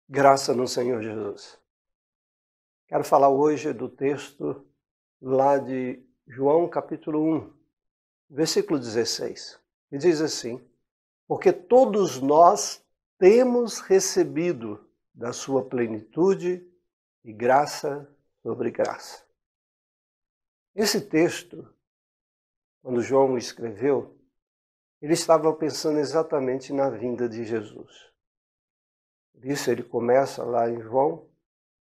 Graça no Senhor Jesus. Quero falar hoje do texto lá de João capítulo 1, versículo 16, que diz assim: porque todos nós temos recebido da sua plenitude e graça sobre graça. Esse texto, quando João escreveu, ele estava pensando exatamente na vinda de Jesus. Por isso ele começa lá em João,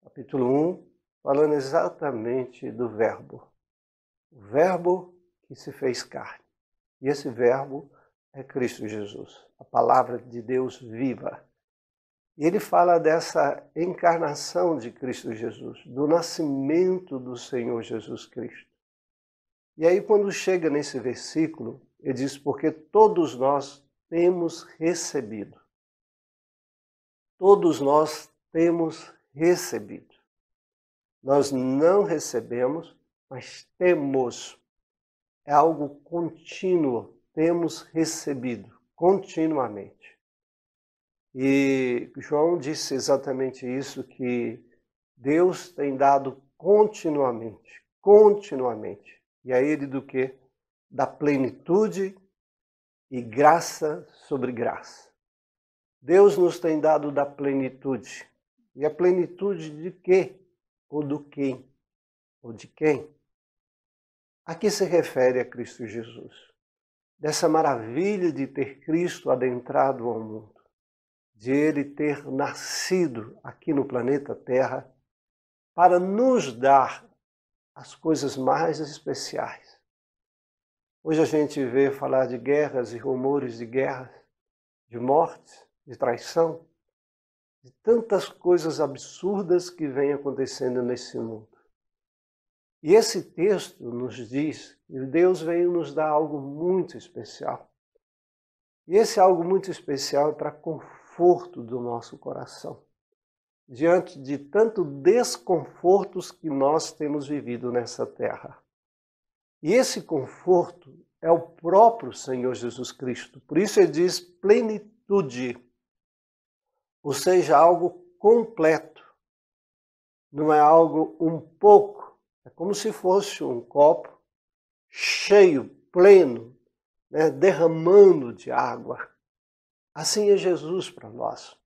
capítulo 1, falando exatamente do Verbo. O Verbo que se fez carne. E esse Verbo é Cristo Jesus, a palavra de Deus viva. E ele fala dessa encarnação de Cristo Jesus, do nascimento do Senhor Jesus Cristo. E aí quando chega nesse versículo, ele diz, porque todos nós temos recebido. Todos nós temos recebido. Nós não recebemos, mas temos. É algo contínuo. Temos recebido continuamente. E João disse exatamente isso, que Deus tem dado continuamente. Continuamente. E a ele do quê? Da plenitude e graça sobre graça. Deus nos tem dado da plenitude. E a plenitude de quê? Ou do quem? Ou de quem? A que se refere a Cristo Jesus? Dessa maravilha de ter Cristo adentrado ao mundo, de Ele ter nascido aqui no planeta Terra para nos dar as coisas mais especiais. Hoje a gente vê falar de guerras e rumores de guerras, de mortes, de traição, de tantas coisas absurdas que vêm acontecendo nesse mundo. E esse texto nos diz que Deus veio nos dar algo muito especial. E esse algo muito especial é para conforto do nosso coração, diante de tanto desconfortos que nós temos vivido nessa terra. E esse conforto é o próprio Senhor Jesus Cristo. Por isso ele diz plenitude, ou seja, algo completo. Não é algo um pouco, é como se fosse um copo cheio, pleno, né, derramando de água. Assim é Jesus para nós.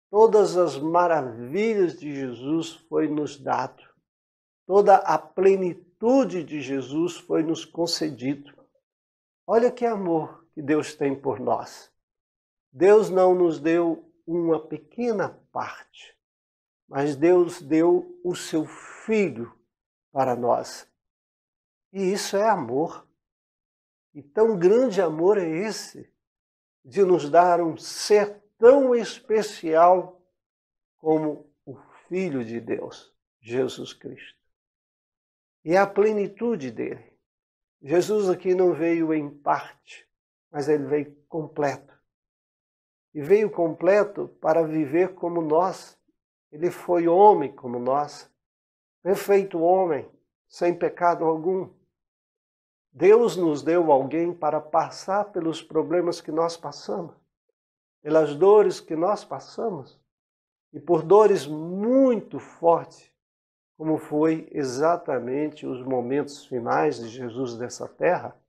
Todas as maravilhas de Jesus foi nos dado. Toda a plenitude de Jesus foi nos concedido. Olha que amor que Deus tem por nós. Deus não nos deu uma pequena parte, mas Deus deu o seu Filho para nós. E isso é amor. E tão grande amor é esse, de nos dar um ser tão especial como o Filho de Deus, Jesus Cristo. E a plenitude dele. Jesus aqui não veio em parte, mas ele veio completo. E veio completo para viver como nós. Ele foi homem como nós, perfeito homem, sem pecado algum. Deus nos deu alguém para passar pelos problemas que nós passamos, pelas dores que nós passamos, e por dores muito fortes, como foi exatamente os momentos finais de Jesus nessa terra,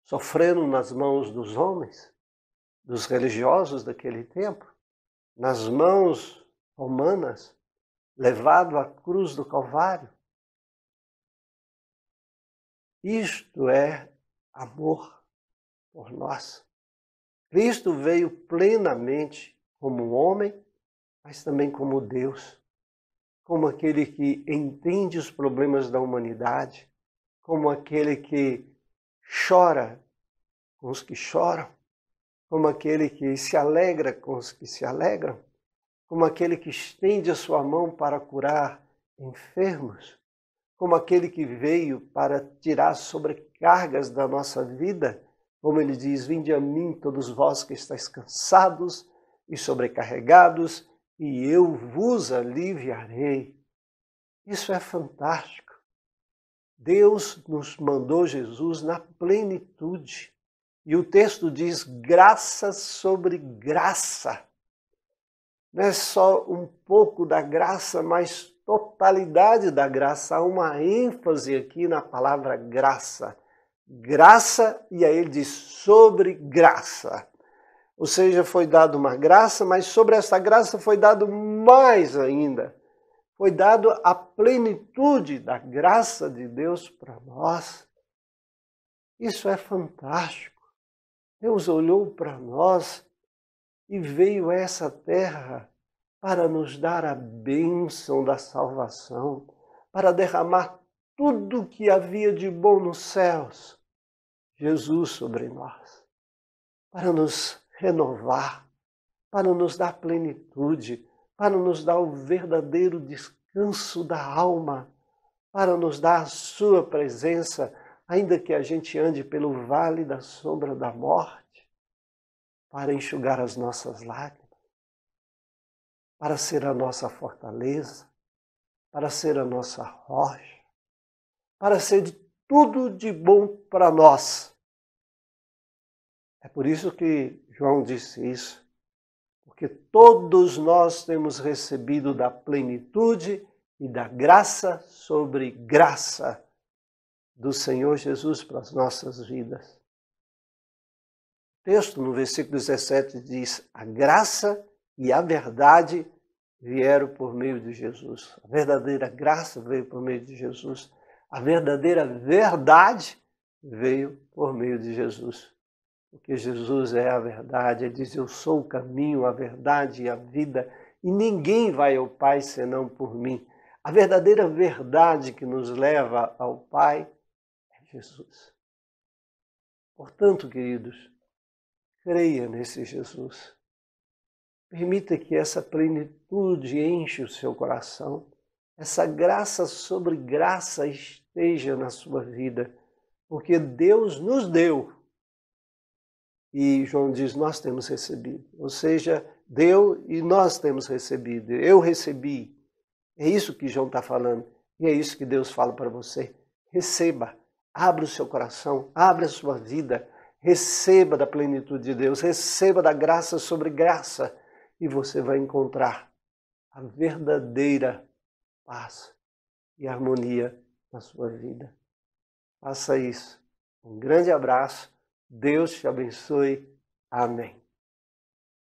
sofrendo nas mãos dos homens, dos religiosos daquele tempo, nas mãos romanas, levado à cruz do Calvário. Isto é amor por nós. Cristo veio plenamente como homem, mas também como Deus, como aquele que entende os problemas da humanidade, como aquele que chora com os que choram, como aquele que se alegra com os que se alegram, como aquele que estende a sua mão para curar enfermos, como aquele que veio para tirar sobrecargas da nossa vida, como ele diz, vinde a mim todos vós que estáis cansados e sobrecarregados, e eu vos aliviarei. Isso é fantástico. Deus nos mandou Jesus na plenitude. E o texto diz graça sobre graça. Não é só um pouco da graça, mas totalidade da graça. Há uma ênfase aqui na palavra graça. Graça, e aí ele diz sobre graça. Ou seja, foi dado uma graça, mas sobre essa graça foi dado mais ainda. Foi dado a plenitude da graça de Deus para nós. Isso é fantástico. Deus olhou para nós e veio a essa terra para nos dar a bênção da salvação, para derramar tudo o que havia de bom nos céus, Jesus sobre nós, para nos renovar, para nos dar plenitude, para nos dar o verdadeiro descanso da alma, para nos dar a sua presença, ainda que a gente ande pelo vale da sombra da morte, para enxugar as nossas lágrimas, para ser a nossa fortaleza, para ser a nossa rocha, para ser de tudo de bom para nós. É por isso que João disse isso, porque todos nós temos recebido da plenitude e da graça sobre graça do Senhor Jesus para as nossas vidas. O texto, no versículo 17, diz: a graça e a verdade vieram por meio de Jesus. A verdadeira graça veio por meio de Jesus. A verdadeira verdade veio por meio de Jesus. Porque Jesus é a verdade. Ele diz: eu sou o caminho, a verdade e a vida, e ninguém vai ao Pai senão por mim. A verdadeira verdade que nos leva ao Pai é Jesus. Portanto, queridos, creia nesse Jesus. Permita que essa plenitude enche o seu coração. Essa graça sobre graça esteja na sua vida. Porque Deus nos deu. E João diz, nós temos recebido. Ou seja, deu e nós temos recebido. Eu recebi. É isso que João está falando. E é isso que Deus fala para você. Receba. Abra o seu coração. Abra a sua vida. Receba da plenitude de Deus, receba da graça sobre graça e você vai encontrar a verdadeira paz e harmonia na sua vida. Faça isso. Um grande abraço. Deus te abençoe. Amém.